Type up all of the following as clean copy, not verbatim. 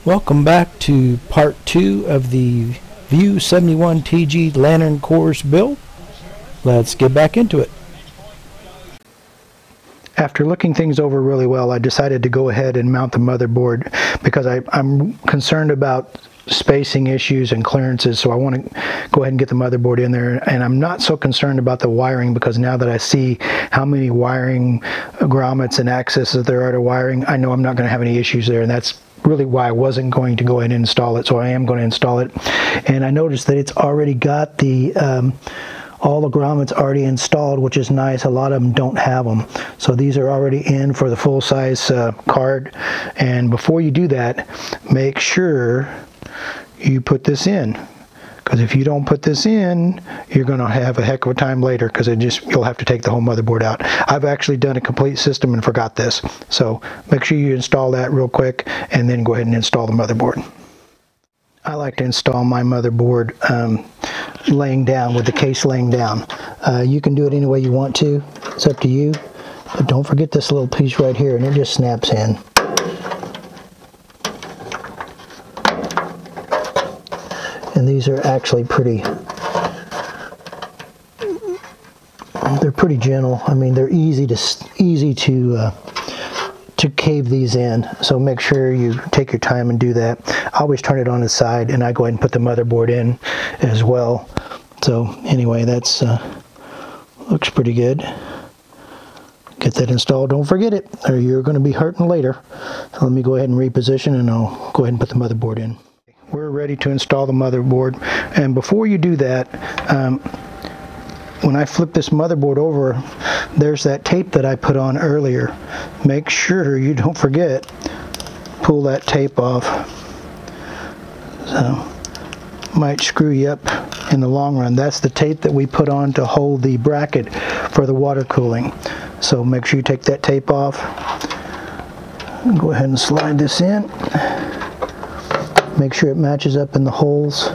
Welcome back to part 2 of the View 71 TG lantern cores build. Let's get back into it. After looking things over really well, I decided to go ahead and mount the motherboard because I'm concerned about spacing issues and clearances, so I want to go ahead and get the motherboard in there. And I'm not so concerned about the wiring, because now that I see how many wiring grommets and accesses there are to wiring, I know I'm not going to have any issues there, and that's really why I wasn't going to go ahead and install it. So I am going to install it, and I noticed that it's already got the all the grommets already installed, which is nice. A lot of them don't have them, so these are already in for the full-size card. And before you do that, make sure you put this in, because if you don't put this in, you're going to have a heck of a time later, because you'll have to take the whole motherboard out. I've actually done a complete system and forgot this, so make sure you install that real quick and then go ahead and install the motherboard. I like to install my motherboard laying down, with the case laying down. You can do it any way you want to, it's up to you, but don't forget this little piece right here, and it just snaps in. And these are actually pretty, they're pretty gentle. I mean, they're easy to cave these in, so make sure you take your time and do that. I always turn it on its side, and I go ahead and put the motherboard in as well. So anyway, that's looks pretty good. Get that installed, don't forget it, or you're going to be hurting later. So let me go ahead and reposition, and I'll go ahead and put the motherboard in. We're ready to install the motherboard, and before you do that, when I flip this motherboard over, there's that tape that I put on earlier. Make sure you don't forget, pull that tape off. So might screw you up in the long run. That's the tape that we put on to hold the bracket for the water cooling. So make sure you take that tape off. Go ahead and slide this in. Make sure it matches up in the holes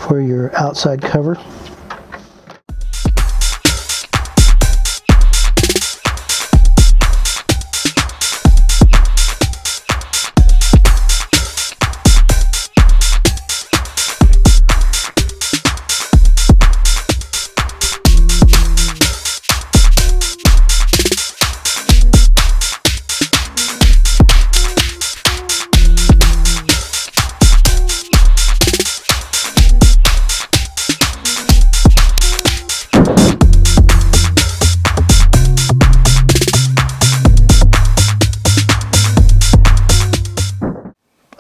for your outside cover.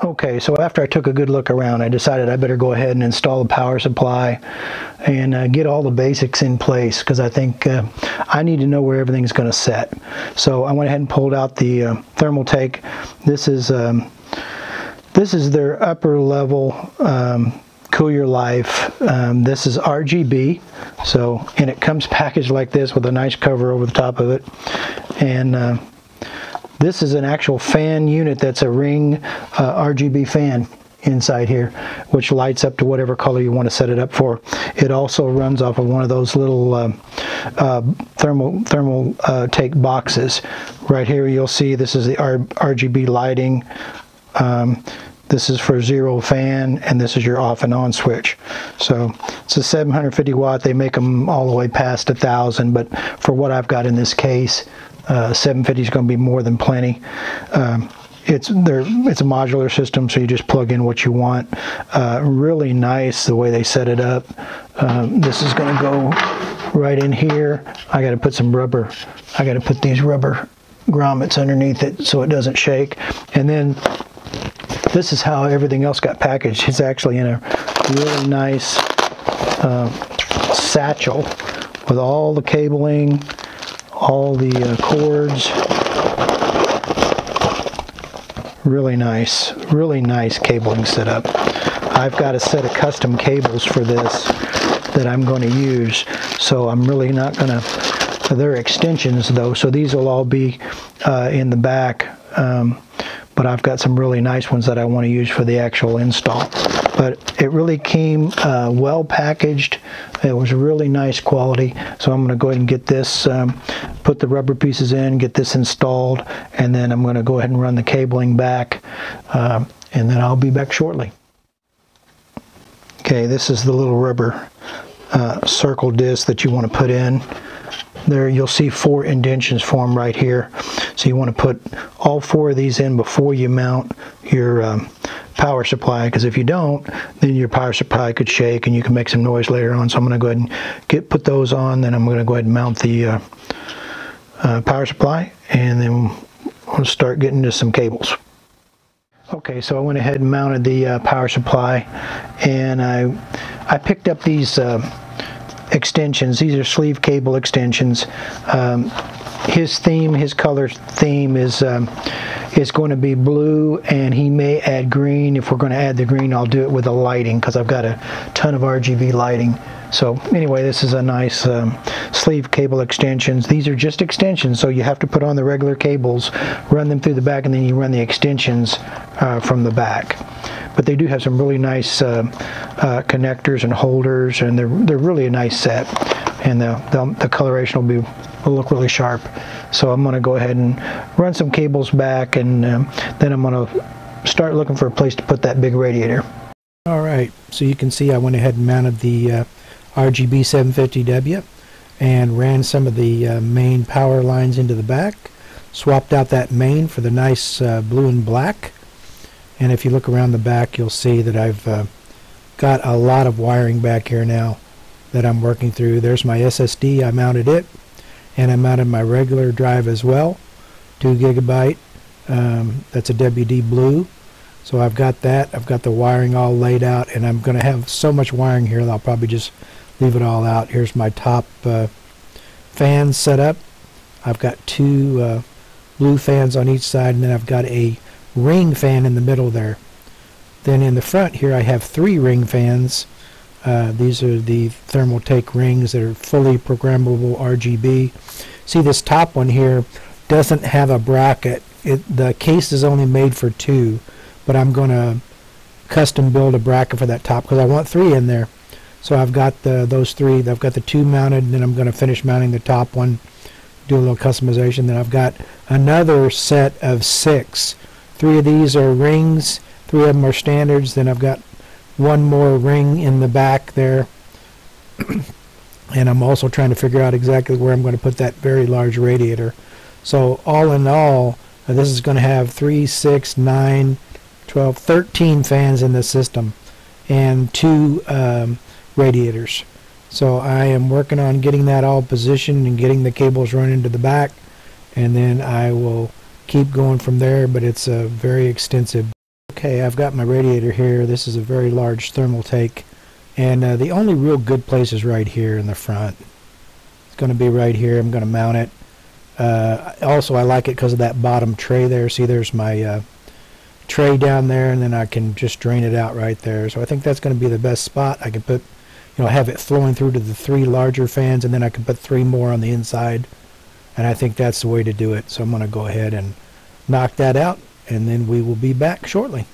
Okay, so after I took a good look around, I decided I better go ahead and install the power supply and get all the basics in place, because I think I need to know where everything's going to set. So I went ahead and pulled out the Thermaltake. This is their upper level Cool Your Life. This is RGB, so, and it comes packaged like this with a nice cover over the top of it. And this is an actual fan unit that's a Ring RGB fan inside here, which lights up to whatever color you want to set it up for. It also runs off of one of those little Thermaltake boxes. Right here you'll see this is the RGB lighting. This is for zero fan, and this is your off and on switch. So it's a 750 watt. They make them all the way past 1,000, but for what I've got in this case, 750 is going to be more than plenty. It's a modular system, so you just plug in what you want. Really nice the way they set it up. This is going to go right in here. I got to put some rubber. I got to put these rubber grommets underneath it so it doesn't shake. And then this is how everything else got packaged. It's actually in a really nice satchel with all the cabling, all the cords. Really nice cabling setup. I've got a set of custom cables for this that I'm going to use, so I'm really not going to, they're extensions though, so these will all be in the back, but I've got some really nice ones that I want to use for the actual install. but it really came well packaged. It was really nice quality. So I'm going to go ahead and get this, put the rubber pieces in, get this installed, and then I'm going to go ahead and run the cabling back, and then I'll be back shortly. Okay, this is the little rubber circle disc that you want to put in. There you'll see 4 indentions form right here. So you want to put all 4 of these in before you mount your power supply, because if you don't, then your power supply could shake and you can make some noise later on. So I'm going to go ahead and put those on, then I'm going to go ahead and mount the power supply, and then we'll start getting to some cables. Okay, so I went ahead and mounted the power supply, and I picked up these extensions. These are sleeve cable extensions. His color theme is going to be blue, and he may add green. If we're going to add the green, I'll do it with the lighting, because I've got a ton of RGB lighting. So anyway, this is a nice sleeve cable extensions. These are just extensions, so you have to put on the regular cables, run them through the back, and then you run the extensions from the back. But they do have some really nice connectors and holders, and they're really a nice set. And the coloration will look really sharp. So I'm going to go ahead and run some cables back, and then I'm going to start looking for a place to put that big radiator. All right, so you can see I went ahead and mounted the RGB 750W and ran some of the main power lines into the back, swapped out that main for the nice blue and black. And if you look around the back, you'll see that I've got a lot of wiring back here now that I'm working through. There's my SSD, I mounted it, and I mounted my regular drive as well, 2 gigabyte. That's a WD blue. So I've got that. I've got the wiring all laid out, and I'm going to have so much wiring here that I'll probably just leave it all out. Here's my top fans set up. I've got 2 blue fans on each side, and then I've got a ring fan in the middle there. Then in the front here I have 3 ring fans. These are the Thermaltake rings that are fully programmable RGB. See, this top one here doesn't have a bracket. The case is only made for 2, but I'm going to custom build a bracket for that top because I want 3 in there. So I've got those 3. I've got the 2 mounted, and then I'm going to finish mounting the top one, do a little customization. Then I've got another set of 6. 3 of these are rings, 3 of them are standards. Then I've got 1 more ring in the back there. And I'm also trying to figure out exactly where I'm going to put that very large radiator. So all in all, this is going to have 3, 6, 9, 12, 13 fans in the system, and 2 radiators. So I am working on getting that all positioned and getting the cables run into the back, and then I will keep going from there, but it's very extensive. Okay, I've got my radiator here. This is a very large Thermaltake, and the only real good place is right here in the front. It's going to be right here. I'm going to mount it. Also, I like it because of that bottom tray there. See, there's my tray down there, and then I can just drain it out right there. So I think that's going to be the best spot. I can put, have it flowing through to the 3 larger fans, and then I can put 3 more on the inside. And I think that's the way to do it. So I'm going to go ahead and knock that out, and then we will be back shortly.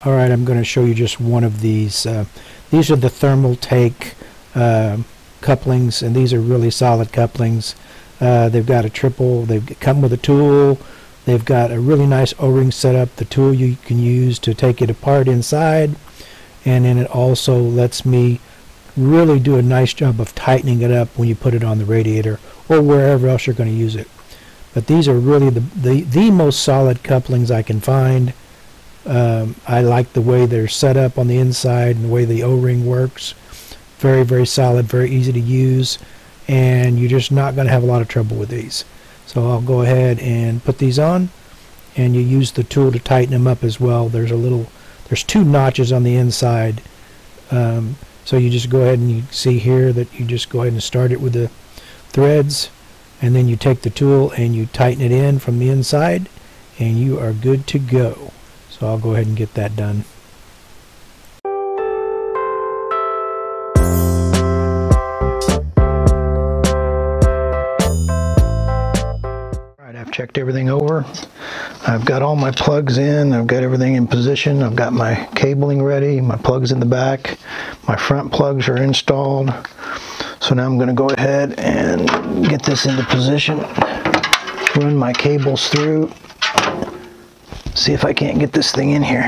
Alright, I'm going to show you just one of these. These are the Thermaltake couplings, and these are really solid couplings. They've got a triple, they come with a tool, they've got a really nice O-ring setup, the tool you can use to take it apart inside, and then it also lets me really do a nice job of tightening it up when you put it on the radiator or wherever else you're going to use it. But these are really the most solid couplings I can find. I like the way they're set up on the inside and the way the O-ring works. Very, very solid, very easy to use, and you're just not going to have a lot of trouble with these. So I'll go ahead and put these on, and you use the tool to tighten them up as well. There's two notches on the inside, so you just go ahead and you see here that you just go ahead and start it with the threads, and then you take the tool and you tighten it in from the inside, and you are good to go. So I'll go ahead and get that done. Alright, I've checked everything over. I've got all my plugs in. I've got everything in position. I've got my cabling ready. My plugs in the back. My front plugs are installed. So now I'm going to go ahead and get this into position. Run my cables through. See if I can't get this thing in here.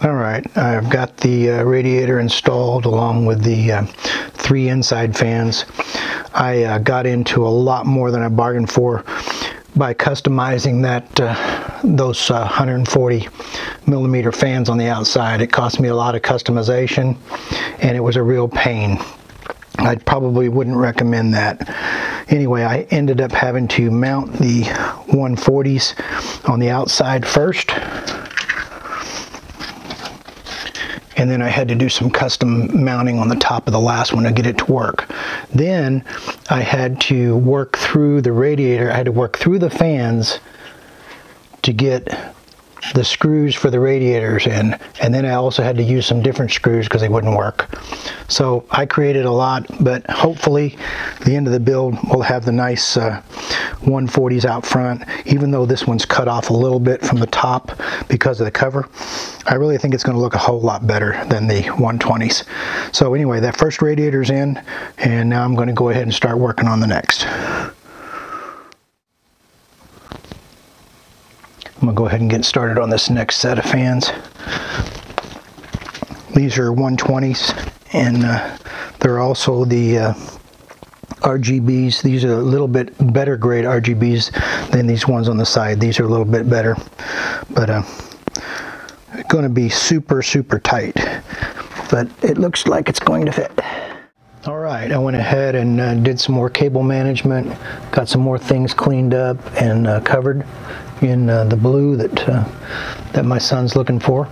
Alright, I've got the radiator installed along with the 3 inside fans. I got into a lot more than I bargained for by customizing those 140 millimeter fans on the outside. It cost me a lot of customization, and it was a real pain. I probably wouldn't recommend that. Anyway, I ended up having to mount the 140s on the outside first, and then I had to do some custom mounting on the top of the last one to get it to work. Then I had to work through the radiator. I had to work through the fans to get the screws for the radiators in, and then I also had to use some different screws because they wouldn't work. So I created a lot, but hopefully the end of the build will have the nice 140s out front. Even though this one's cut off a little bit from the top because of the cover, I really think it's going to look a whole lot better than the 120s. So anyway, that first radiator's in, and now I'm going to go ahead and start working on the next. I'm going to go ahead and get started on this next set of fans. These are 120s, and they're also the RGBs. These are a little bit better grade RGBs than these ones on the side. These are a little bit better, but it's going to be super, super tight. But it looks like it's going to fit. Alright, I went ahead and did some more cable management, got some more things cleaned up and covered in the blue that my son's looking for.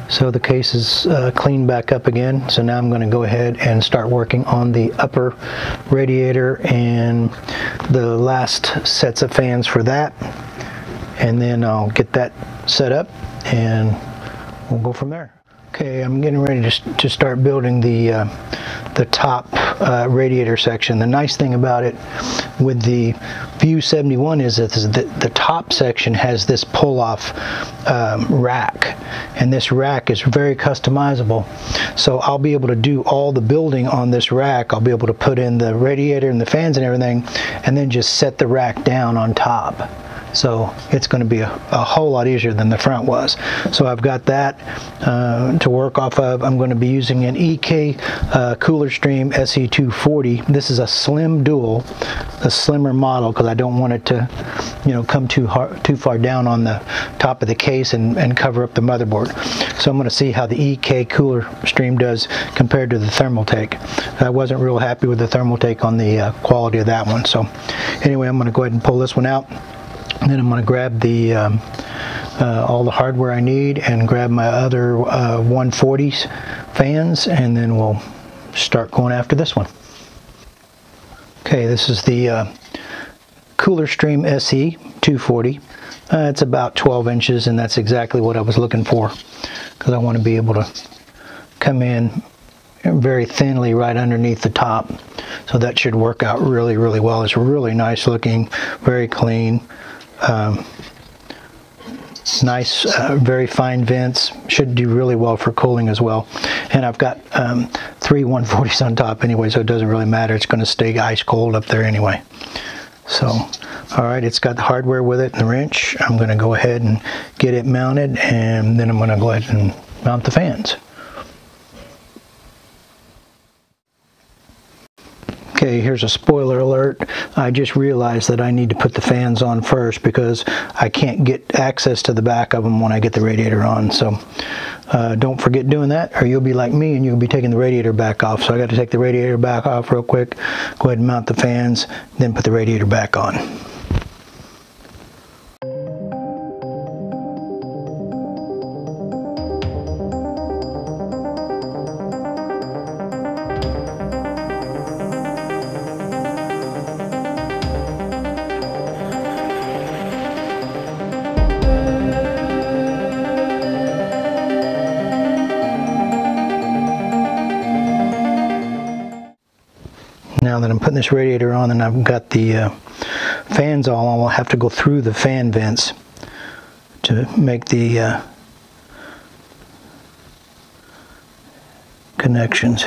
So the case is cleaned back up again. So now I'm going to go ahead and start working on the upper radiator and the last sets of fans for that, and then I'll get that set up and we'll go from there. Okay, I'm getting ready to start building the top radiator section. The nice thing about it with the View 71 is that the top section has this pull-off rack, and this rack is very customizable. So I'll be able to do all the building on this rack. I'll be able to put in the radiator and the fans and everything, and then just set the rack down on top. So it's going to be a whole lot easier than the front was. So I've got that to work off of. I'm going to be using an EK Cooler Stream SE240. This is a slim dual, a slimmer model, because I don't want it to, come too far down on the top of the case and cover up the motherboard. So I'm going to see how the EK Cooler Stream does compared to the Thermaltake. I wasn't real happy with the Thermaltake on the quality of that one. So anyway, I'm going to go ahead and pull this one out. And then I'm going to grab the all the hardware I need and grab my other 140s fans, and then we'll start going after this one. Okay, this is the Cooler Stream SE 240. It's about 12 inches, and that's exactly what I was looking for, because I want to be able to come in very thinly right underneath the top. So that should work out really, really well. It's really nice looking, very clean. Nice, very fine vents. Should do really well for cooling as well. And I've got 3 140s on top anyway, so it doesn't really matter. It's going to stay ice cold up there anyway. So, all right, it's got the hardware with it and the wrench. I'm going to go ahead and get it mounted, and then I'm going to go ahead and mount the fans. Okay, here's a spoiler alert. I just realized that I need to put the fans on first because I can't get access to the back of them when I get the radiator on. So don't forget doing that, or you'll be like me and you'll be taking the radiator back off. So I got to take the radiator back off real quick, go ahead and mount the fans, then put the radiator back on. Now that I'm putting this radiator on and I've got the fans all on, I'll have to go through the fan vents to make the connections.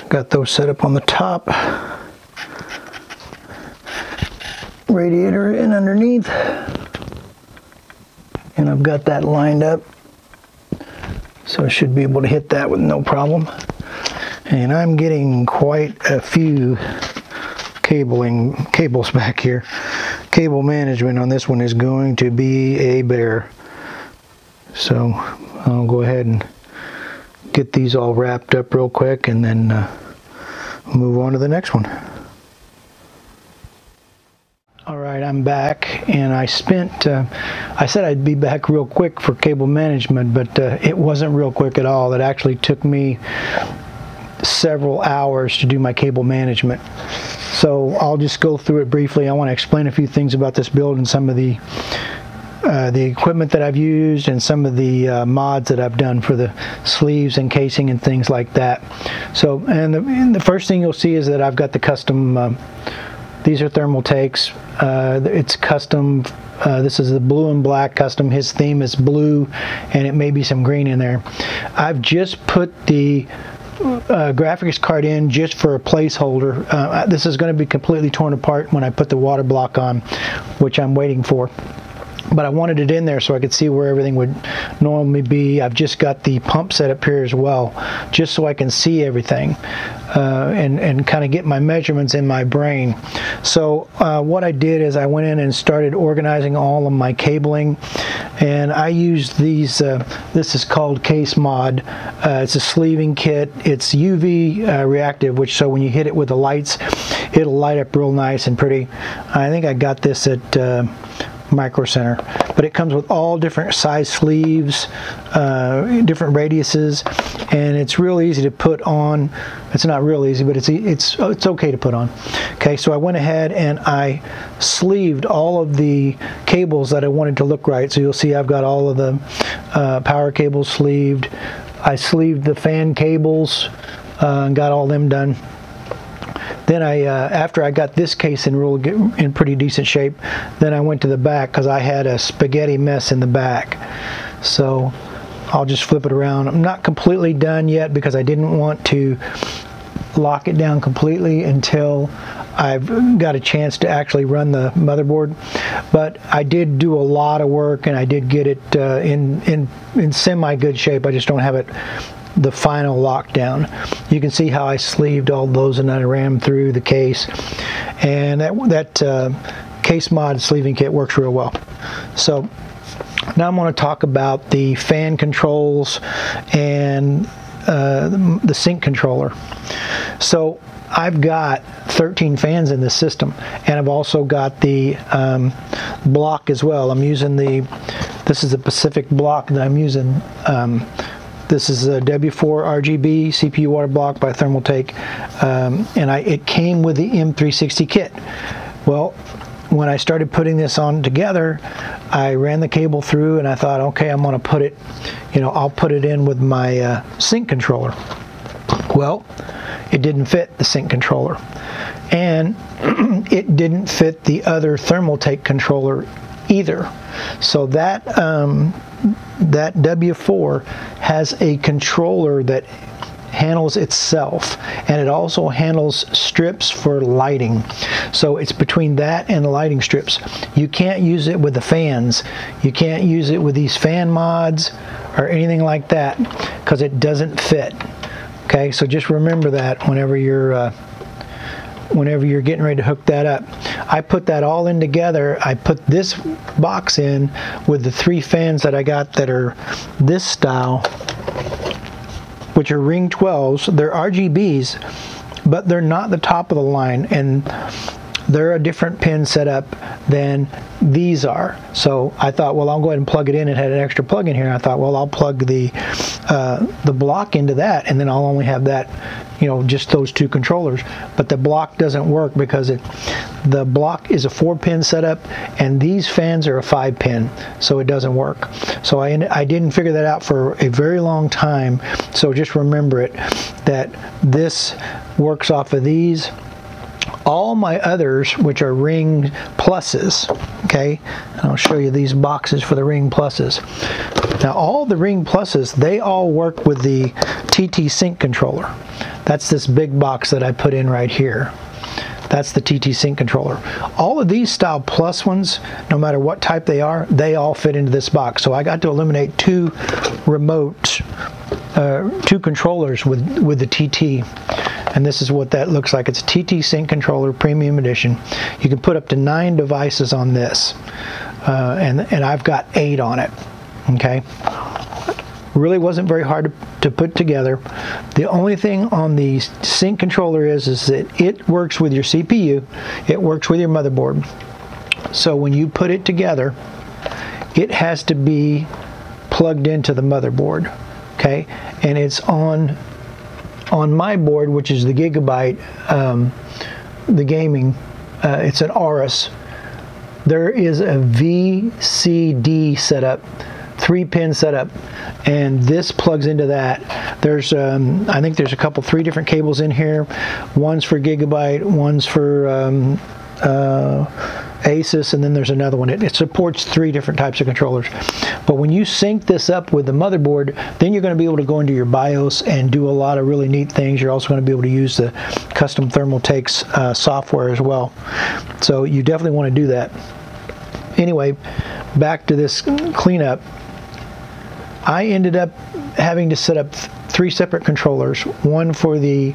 Got those set up on the top, radiator in underneath, and I've got that lined up, so I should be able to hit that with no problem. And I'm getting quite a few cables back here. Cable management on this one is going to be a bear, so I'll go ahead and get these all wrapped up real quick and then move on to the next one. Alright, I'm back, and I spent, I said I'd be back real quick for cable management, but it wasn't real quick at all. It actually took me several hours to do my cable management. So I'll just go through it briefly. I want to explain a few things about this build and some of the equipment that I've used and some of the mods that I've done for the sleeves and casing and things like that. So, and the first thing you'll see is that I've got the custom, these are Thermaltakes. It's custom, this is the blue and black custom. His theme is blue, and it may be some green in there. I've just put the graphics card in just for a placeholder. This is going to be completely torn apart when I put the water block on, which I'm waiting for. But I wanted it in there so I could see where everything would normally be. I've just got the pump set up here as well, just so I can see everything and kind of get my measurements in my brain. So what I did is I went in and started organizing all of my cabling, and I used these, this is called Case Mod. It's a sleeving kit. It's UV reactive, which so when you hit it with the lights, it'll light up real nice and pretty. I think I got this at Micro Center, but it comes with all different size sleeves, different radiuses, and it's real easy to put on. It's not real easy, but it's okay to put on. Okay, so I went ahead and I sleeved all of the cables that I wanted to look right. So you'll see I've got all of the power cables sleeved. I sleeved the fan cables and got all them done. Then after I got this case in pretty decent shape, then I went to the back because I had a spaghetti mess in the back. So I'll just flip it around. I'm not completely done yet because I didn't want to lock it down completely until I've got a chance to actually run the motherboard. But I did do a lot of work, and I did get it in semi good shape. I just don't have it the final lockdown. You can see how I sleeved all those and I ran through the case, and that Case Mod sleeving kit works real well. So now I'm going to talk about the fan controls and the sync controller. So I've got 13 fans in this system, and I've also got the block as well. I'm using the This is a Pacific block that I'm using. This is a W4 RGB CPU water block by Thermaltake, and it came with the M360 kit. Well, when I started putting this on together, I ran the cable through and I thought, okay, I'm going to put it, I'll put it in with my sync controller. Well, it didn't fit the sync controller, and it didn't fit the other Thermaltake controller either. So that that W4 has a controller that handles itself, and it also handles strips for lighting. So it's between that and the lighting strips. You can't use it with the fans. You can't use it with these fan mods or anything like that because it doesn't fit. Okay, so just remember that whenever you're getting ready to hook that up. I put that all in together. I put this box in with the 3 fans that I got that are this style, which are Ring 12s. They're RGBs, but they're not the top of the line, and they're a different pin setup than these are. So I thought, well, I'll go ahead and plug it in. It had an extra plug in here. I thought, well, I'll plug the block into that, and then I'll only have that, just those 2 controllers. But the block doesn't work because the block is a 4-pin setup, and these fans are a 5-pin, so it doesn't work. So I didn't figure that out for a very long time. So just remember it, that this works off of these. All my others, which are Ring Pluses, okay, and I'll show you these boxes for the Ring Pluses. Now, all the Ring Pluses, they all work with the TT Sync controller. That's this big box that I put in right here. That's the TT Sync controller. All of these style Plus ones, no matter what type they are, they all fit into this box. So I got to eliminate 2 remotes, 2 controllers with the TT. And this is what that looks like. It's a TT Sync controller, premium edition. You can put up to 9 devices on this, and I've got 8 on it. Okay, really wasn't very hard to put together. The only thing on the sync controller is that it works with your CPU, it works with your motherboard. So when you put it together, it has to be plugged into the motherboard. Okay, and it's on my board, which is the Gygabyte, the gaming, it's an Auros. There is a VCD setup, 3-pin setup, and this plugs into that. There's, I think there's 3 different cables in here. One's for Gygabyte, one's for Asus, and then there's another one. It supports 3 different types of controllers. But when you sync this up with the motherboard, then you're going to be able to go into your BIOS and do a lot of really neat things. You're also going to be able to use the custom Thermaltake's software as well. So you definitely want to do that. Anyway, back to this cleanup. I ended up having to set up 3 separate controllers. One for the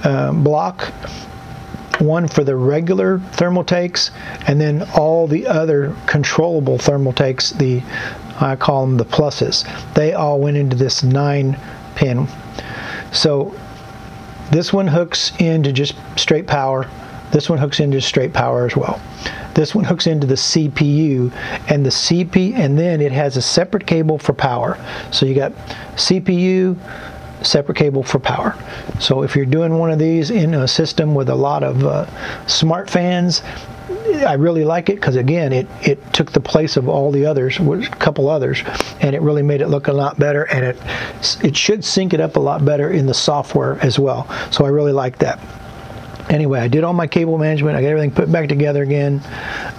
block, one for the regular Thermaltakes, and then all the other controllable Thermaltakes, I call them the pluses. They all went into this 9-pin. So this one hooks into just straight power. This one hooks into straight power as well. This one hooks into the CPU, and and then it has a separate cable for power. So you got CPU, separate cable for power. So if you're doing one of these in a system with a lot of smart fans, I really like it because, again, it took the place of all the others, a couple others, and it really made it look a lot better, and it should sync it up a lot better in the software as well. So I really like that. Anyway, I did all my cable management. I got everything put back together again,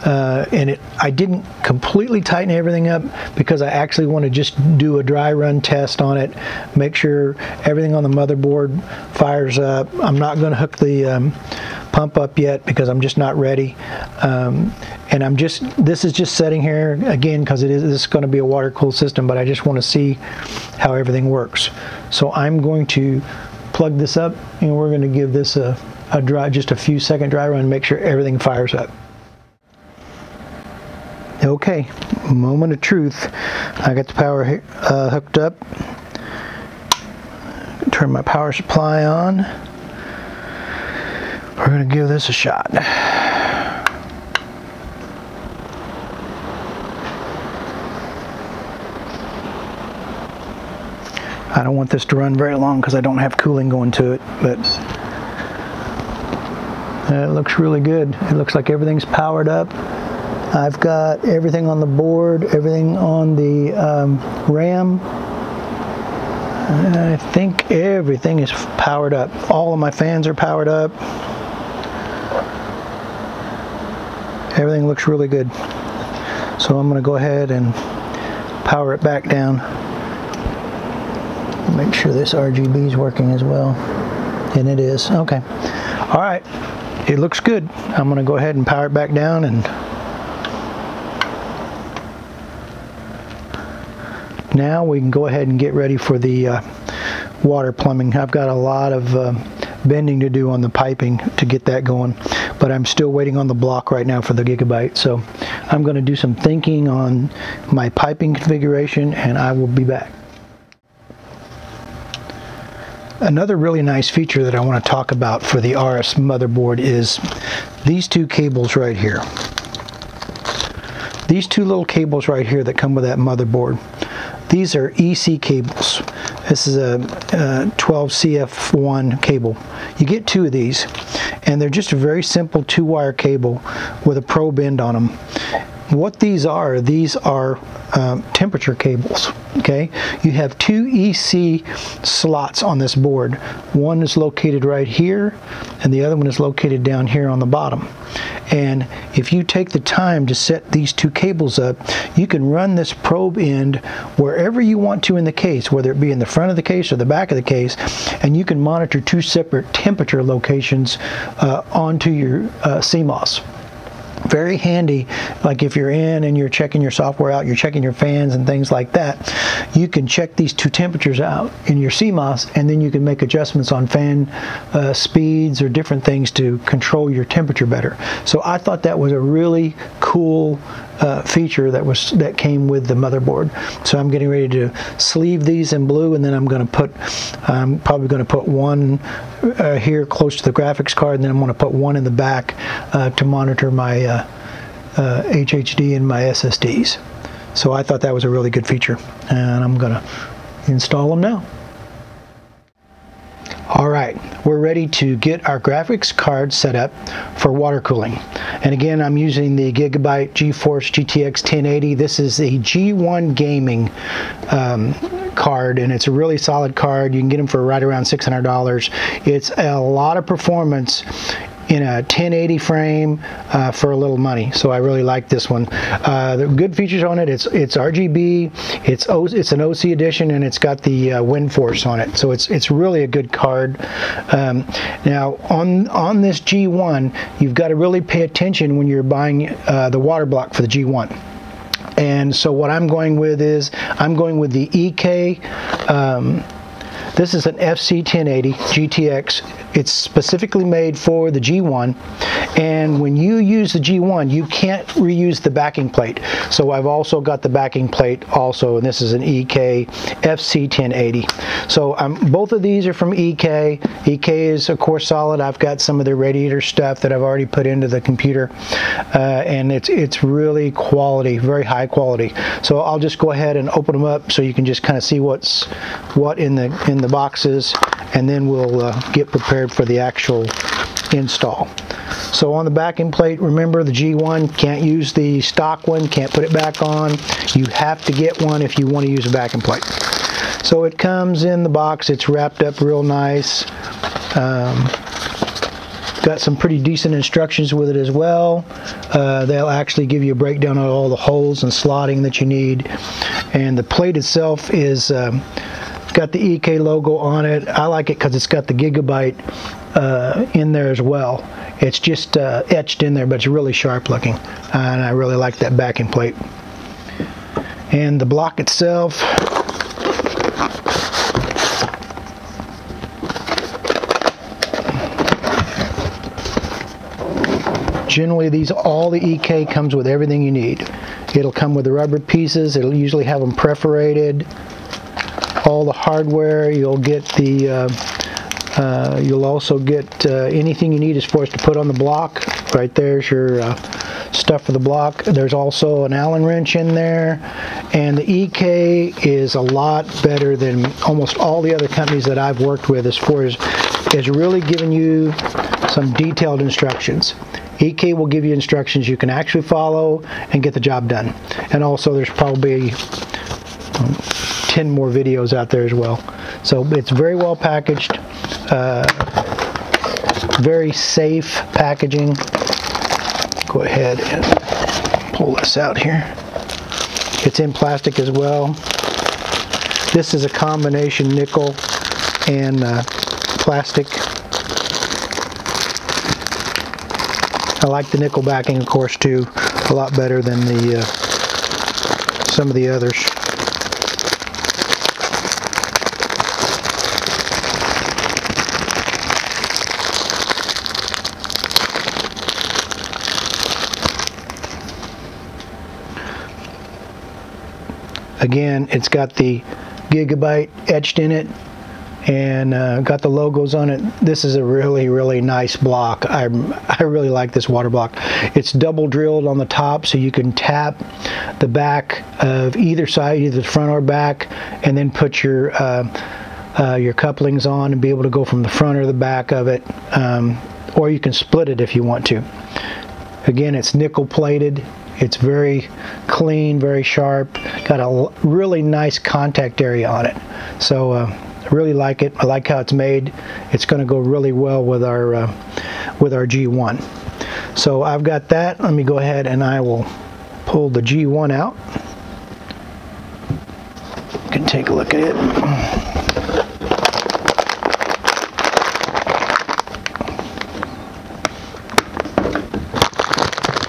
and I didn't completely tighten everything up because I actually want to just do a dry run test on it, make sure everything on the motherboard fires up. I'm not going to hook the pump up yet because I'm just not ready, and this is just sitting here again because this is going to be a water cooled system, but I just want to see how everything works. So I'm going to plug this up, and we're going to give this just a few second dry run, make sure everything fires up. Okay, moment of truth. I got the power hooked up. Turn my power supply on. We're going to give this a shot. I don't want this to run very long because I don't have cooling going to it, but it looks really good. It looks like everything's powered up. I've got everything on the board, everything on the RAM. I think everything is powered up. All of my fans are powered up. Everything looks really good. So I'm going to go ahead and power it back down. Make sure this RGB is working as well. And it is. Okay. All right. It looks good. I'm going to go ahead and power it back down, and now we can go ahead and get ready for the water plumbing. I've got a lot of bending to do on the piping to get that going, but I'm still waiting on the block right now for the Gygabyte. So I'm going to do some thinking on my piping configuration, and I will be back. Another really nice feature that I want to talk about for the Auros motherboard is these two cables right here. These two little cables right here that come with that motherboard. These are EC cables. This is a 12CF1 cable. You get two of these, and they're just a very simple 2-wire cable with a probe end on them. What these are temperature cables. Okay, you have two EC slots on this board. One is located right here, and the other one is located down here on the bottom. And if you take the time to set these two cables up, you can run this probe end wherever you want to in the case, whether it be in the front of the case or the back of the case, and you can monitor two separate temperature locations onto your CMOS. Very handy, like if you're in and you're checking your software out, you're checking your fans and things like that, you can check these two temperatures out in your CMOS, and then you can make adjustments on fan speeds or different things to control your temperature better. So I thought that was a really cool feature that came with the motherboard. So I'm getting ready to sleeve these in blue, and then I'm probably going to put one here close to the graphics card, and then I'm going to put one in the back to monitor my HHD and my SSDs. So I thought that was a really good feature, and I'm going to install them now. Alright, we're ready to get our graphics card set up for water cooling. And again, I'm using the Gygabyte GeForce GTX 1080. This is a G1 gaming card, and it's a really solid card. You can get them for right around $600. It's a lot of performance in a 1080 frame for a little money, so I really like this one. The good features on it, it's RGB, it's an OC edition, and it's got the wind force on it, so it's really a good card. Now on this G1, you've got to really pay attention when you're buying the water block for the G1. And so what I'm going with is the EK. This is an FC 1080 GTX. It's specifically made for the G1, and when you use the G1, you can't reuse the backing plate. So I've also got the backing plate also, and this is an EK FC 1080. So both of these are from EK. EK is of course solid. I've got some of the Radiator stuff that I've already put into the computer, and it's really quality, very high quality. So I'll just go ahead and open them up so you can just kind of see what in the boxes, and then we'll get prepared for the actual install. So on the backing plate, remember the G1, can't use the stock one, can't put it back on. You have to get one if you want to use a backing plate. So it comes in the box, it's wrapped up real nice. Got some pretty decent instructions with it as well. They'll actually give you a breakdown of all the holes and slotting that you need. And the plate itself is got the EK logo on it. I like it because it's got the Gygabyte in there as well. It's just etched in there, but it's really sharp looking, and I really like that backing plate. And the block itself, generally all the EK comes with everything you need. It'll come with the rubber pieces. It'll usually have them perforated. All the hardware, you'll get the you'll also get anything you need as far as to put on the block. Right there's your stuff for the block. There's also an Allen wrench in there, and the EK is a lot better than almost all the other companies that I've worked with as far as really giving you some detailed instructions. EK will give you instructions you can actually follow and get the job done. And also there's probably 10 more videos out there as well. So it's very well packaged, very safe packaging. Go ahead and pull this out here. It's in plastic as well. This is a combination nickel and plastic. I like the nickel backing, of course, too, a lot better than the some of the others. Again, it's got the Gygabyte etched in it, and got the logos on it. This is a really nice block. I really like this water block. It's double drilled on the top, so you can tap the back of either side, either the front or back, and then put your couplings on and be able to go from the front or the back of it, or you can split it if you want to. Again, it's nickel plated. It's very clean, very sharp. Got a really nice contact area on it. So I really like it. I like how it's made. It's going to go really well with our G1. So I've got that. Let me go ahead and I will pull the G1 out. You can take a look at it.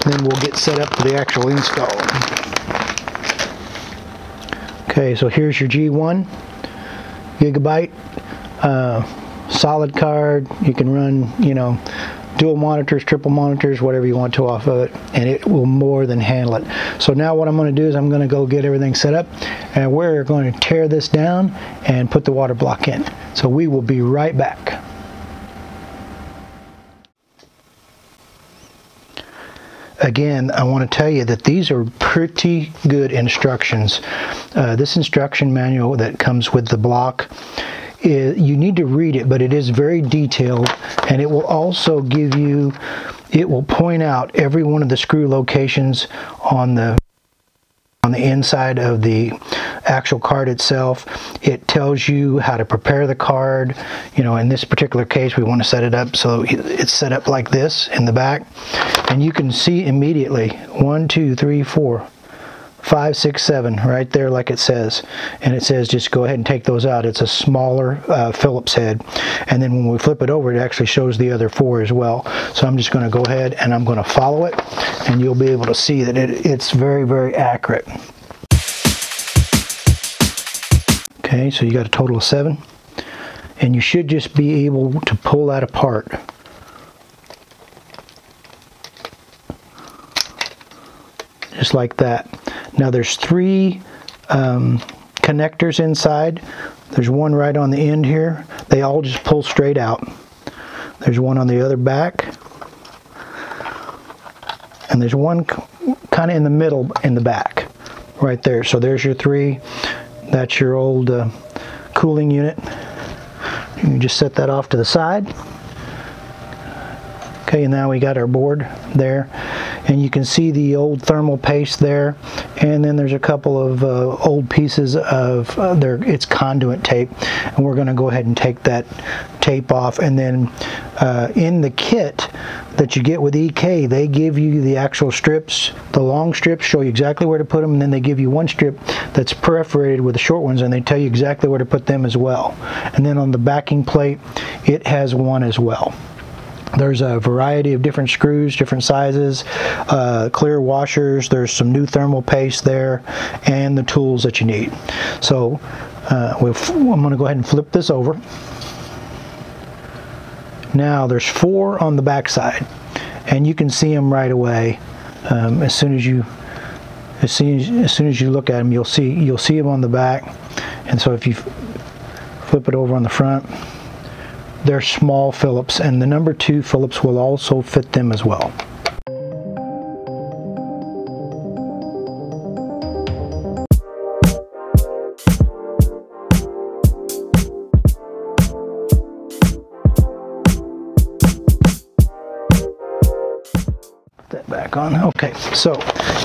Then we'll get set up for the actual install. Okay, so here's your G1 Gygabyte solid card. You can run, you know, dual monitors, triple monitors, whatever you want to off of it, and it will more than handle it. So now what I'm going to do is I'm going to go get everything set up, and we're going to tear this down and put the water block in. So we will be right back. Again, I want to tell you that these are pretty good instructions. This instruction manual that comes with the block, you need to read it, but it is very detailed, and it will also give you, it will point out every one of the screw locations on the inside of the actual card itself. It tells you how to prepare the card. You know, in this particular case, we want to set it up so it's set up like this in the back, and you can see immediately 1, 2, 3, 4, 5, 6, 7 right there, like it says. And it says just go ahead and take those out. It's a smaller Phillips head, and then when we flip it over, it actually shows the other 4 as well. So I'm just going to go ahead and I'm going to follow it, and you'll be able to see that it's very accurate. Okay, so you got a total of 7, and you should just be able to pull that apart. Just like that. Now there's 3 connectors inside. There's one right on the end here. They all just pull straight out. There's one on the other back, and there's one kind of in the middle in the back right there. So there's your 3. That's your old cooling unit. You can just set that off to the side. Okay, and now we got our board there, and you can see the old thermal paste there, and then there's a couple of old pieces of it's conduit tape, and we're going to go ahead and take that tape off. And then in the kit that you get with EK, they give you the actual strips. The long strips show you exactly where to put them, and then they give you one strip that's perforated with the short ones, and they tell you exactly where to put them as well. And then on the backing plate, it has one as well. There's a variety of different screws, different sizes, clear washers. There's some new thermal paste there, and the tools that you need. So I'm going to go ahead and flip this over. Now there's 4 on the back side, and you can see them right away. As soon as you look at them, you'll see them on the back. And so if you flip it over on the front, they're small Phillips, and the number 2 Phillips will also fit them as well. on. Okay, so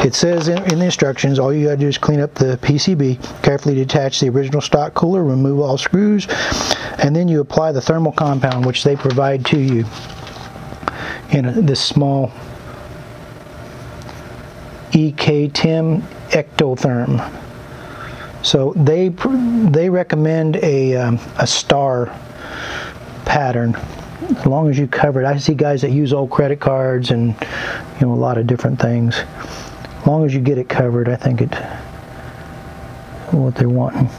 it says in the instructions, all you gotta do is clean up the PCB, carefully detach the original stock cooler, remove all screws, and then you apply the thermal compound, which they provide to you in this small EK10 Ectotherm. So they recommend a star pattern, as long as you cover it. I see guys that use old credit cards and a lot of different things. As long as you get it covered, I think it's what they're wanting.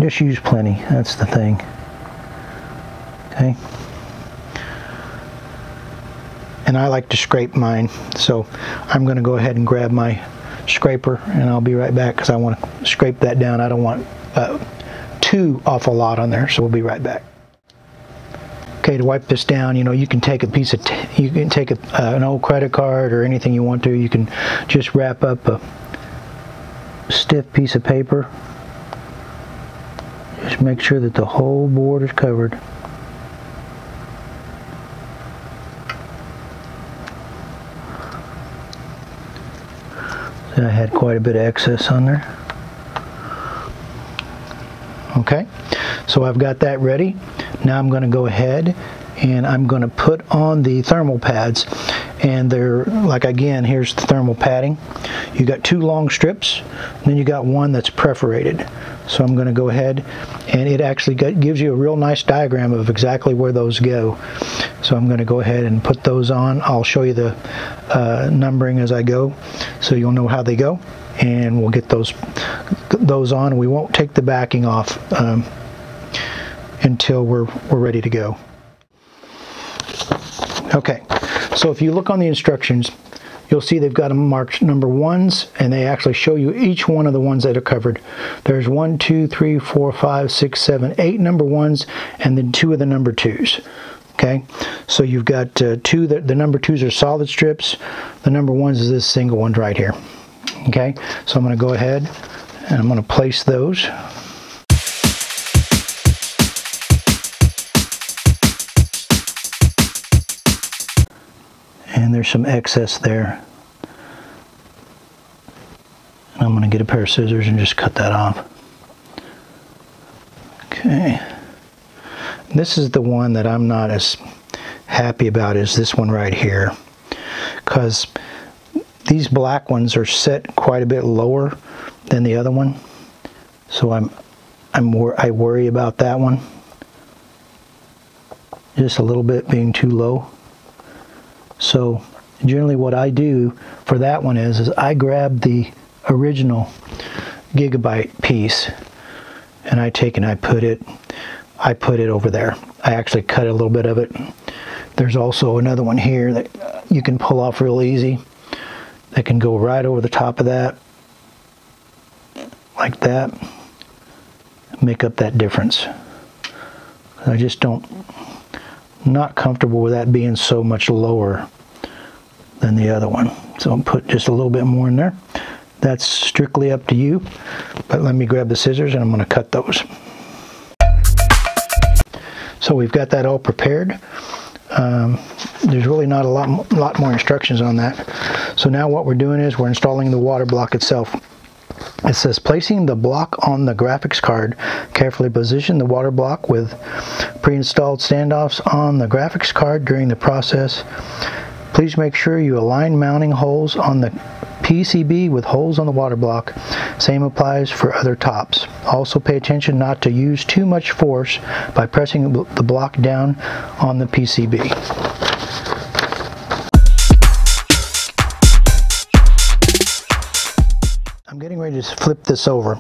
Just use plenty, that's the thing. Okay. And I like to scrape mine, so I'm going to go ahead and grab my scraper, and I'll be right back because I want to scrape that down. I don't want too awful lot on there, so we'll be right back. Okay, to wipe this down, you can take a piece of an old credit card or anything you want to. You can just wrap up a stiff piece of paper. Just make sure that the whole board is covered. I had quite a bit of excess on there. Okay, so I've got that ready. Now I'm going to go ahead and I'm going to put on the thermal pads, and they're like, again, here's the thermal padding. You got two long strips, and then you got one that's perforated. So I'm going to go ahead, and it actually gives you a real nice diagram of exactly where those go. So I'm going to go ahead and put those on. I'll show you the numbering as I go, so you'll know how they go, and we'll get those on. We won't take the backing off until we're ready to go. Okay, so if you look on the instructions, you'll see they've got them marked number ones, and they actually show you each one of the ones that are covered. There's 1, 2, 3, 4, 5, 6, 7, 8 number ones, and then 2 of the number 2s. Okay, so you've got two that the number 2s are solid strips. The number 1s is this single one right here. Okay, so I'm going to go ahead and I'm going to place those. And there's some excess there. I'm going to get a pair of scissors and just cut that off. Okay. This is the one that I'm not as happy about, is this one right here, because these black ones are set quite a bit lower than the other one. So I worry about that one. Just a little bit being too low. So generally what I do for that one is I grab the original Gygabyte piece, and I take and I put it over there. I actually cut a little bit of it. There's also another one here that you can pull off real easy. That can go right over the top of that, like that. Make up that difference. I just not comfortable with that being so much lower than the other one. So I'll put just a little bit more in there. That's strictly up to you, but let me grab the scissors and I'm going to cut those. So we've got that all prepared. There's really not a lot more instructions on that. So now what we're doing is we're installing the water block itself. It says, placing the block on the graphics card, carefully position the water block with pre-installed standoffs on the graphics card. During the process, please make sure you align mounting holes on the PCB with holes on the water block. Same applies for other tops. Also pay attention not to use too much force by pressing the block down on the PCB. I'm getting ready to flip this over,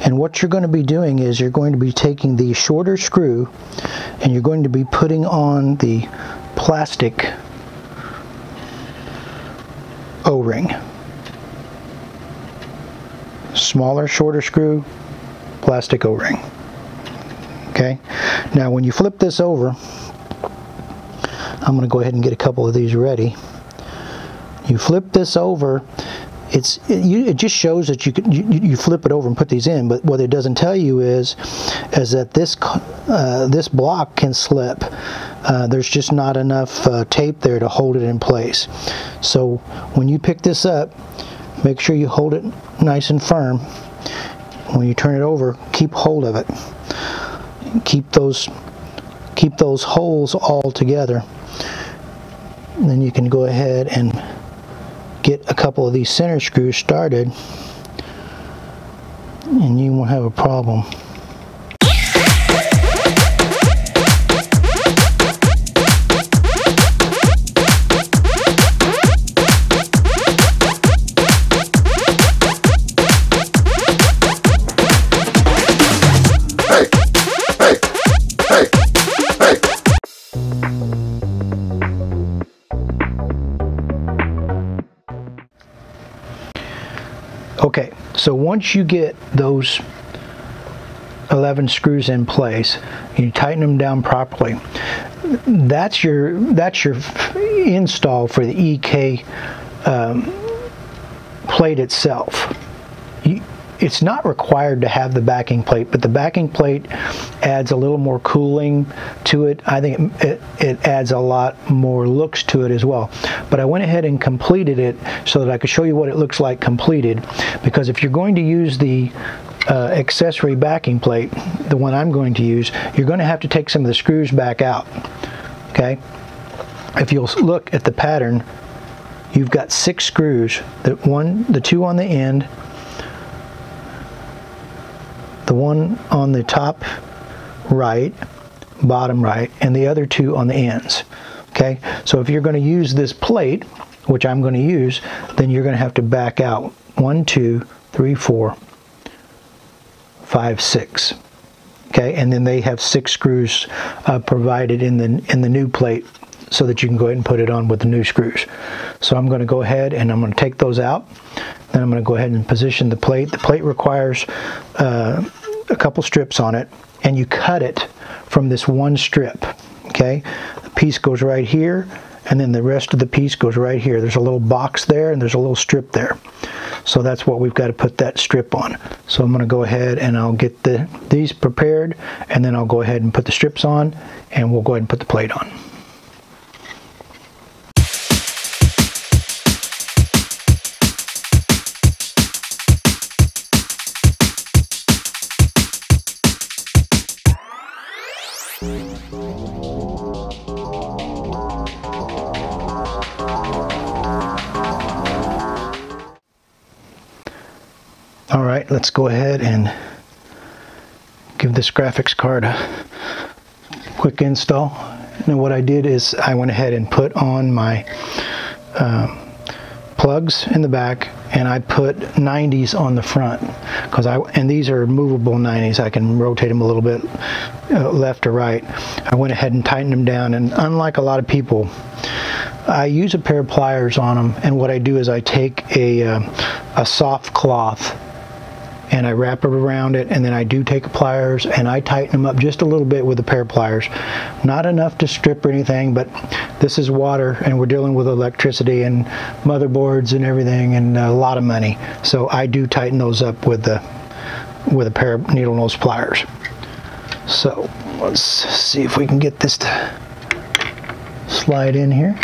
and what you're going to be doing is you're going to be taking the shorter screw and you're going to be putting on the plastic O-ring. Smaller, shorter screw, plastic O-ring. Okay, now when you flip this over, I'm going to go ahead and get a couple of these ready. You flip this over, it just shows that you flip it over and put these in, but what it doesn't tell you is that this block can slip. There's just not enough tape there to hold it in place. So when you pick this up, make sure you hold it nice and firm. When you turn it over, keep hold of it. Keep those holes all together. And then you can go ahead and get a couple of these center screws started, and you won't have a problem. Okay, so once you get those 11 screws in place, you tighten them down properly. That's your install for the EK plate itself. It's not required to have the backing plate, but the backing plate adds a little more cooling to it. I think it adds a lot more looks to it as well. But I went ahead and completed it so that I could show you what it looks like completed, because if you're going to use the accessory backing plate, the one I'm going to use, you're going to have to take some of the screws back out. Okay? If you'll look at the pattern, you've got 6 screws, the 2 on the end, the one on the top right, bottom right, and the other 2 on the ends. Okay, so if you're going to use this plate, which I'm going to use, then you're going to have to back out 1, 2, 3, 4, 5, 6. Okay, and then they have 6 screws provided in the new plate, so that you can go ahead and put it on with the new screws. So I'm going to go ahead and I'm going to take those out. Then I'm going to go ahead and position the plate. The plate requires a couple strips on it, and you cut it from this one strip. Okay, the piece goes right here, and then the rest of the piece goes right here. There's a little box there, and there's a little strip there. So that's what we've got to put that strip on. So I'm going to go ahead and I'll get these prepared, and then I'll go ahead and put the strips on, and we'll go ahead and put the plate on. All right, let's go ahead and give this graphics card a quick install. And what I did is I went ahead and put on my plugs in the back, and I put 90s on the front, and these are movable 90s. I can rotate them a little bit left or right. I went ahead and tightened them down, and unlike a lot of people, I use a pair of pliers on them, and what I do is I take a soft cloth and I wrap it around it, and then I do take pliers and I tighten them up just a little bit with a pair of pliers. Not enough to strip or anything, but this is water and we're dealing with electricity and motherboards and everything, and a lot of money. So I do tighten those up with a pair of needle nose pliers. So let's see if we can get this to slide in here.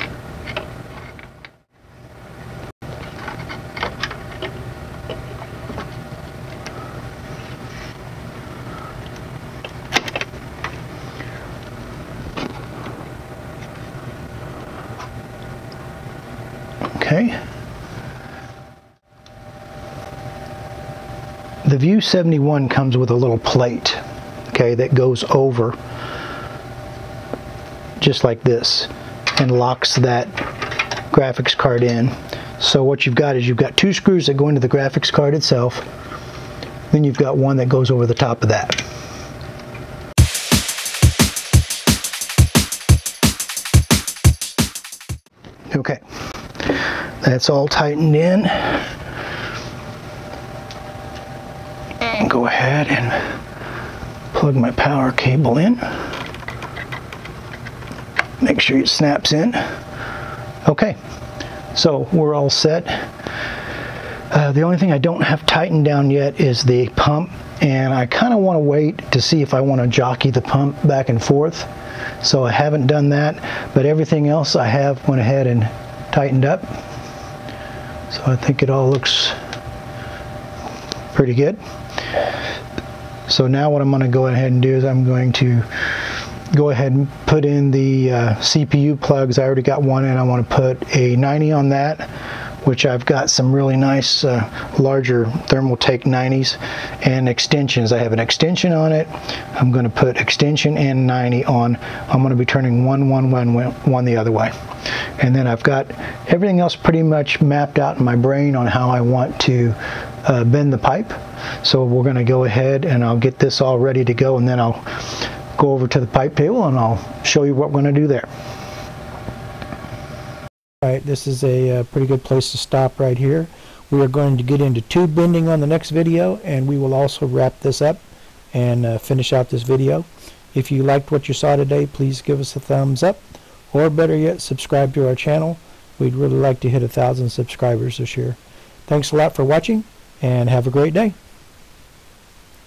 Okay. The View 71 comes with a little plate, okay, that goes over just like this and locks that graphics card in. So what you've got is you've got 2 screws that go into the graphics card itself, then you've got one that goes over the top of that. Okay, that's all tightened in. And go ahead and plug my power cable in. Make sure it snaps in. Okay, so we're all set. The only thing I don't have tightened down yet is the pump, and I kind of want to wait to see if I want to jockey the pump back and forth. So I haven't done that, but everything else I have went ahead and tightened up. So I think it all looks pretty good. So now what I'm going to go ahead and do is I'm going to go ahead and put in the CPU plugs. I already got one in. I want to put a 90 on that, which I've got some really nice larger Thermaltake 90s and extensions. I have an extension on it. I'm going to put extension and 90 on. I'm going to be turning one the other way. And then I've got everything else pretty much mapped out in my brain on how I want to bend the pipe. So we're going to go ahead and I'll get this all ready to go, and then I'll go over to the pipe table and I'll show you what we're going to do there. Alright, this is a pretty good place to stop right here. We are going to get into tube bending on the next video, and we will also wrap this up and finish out this video. If you liked what you saw today, please give us a thumbs up, or better yet, subscribe to our channel. We'd really like to hit 1,000 subscribers this year. Thanks a lot for watching, and have a great day.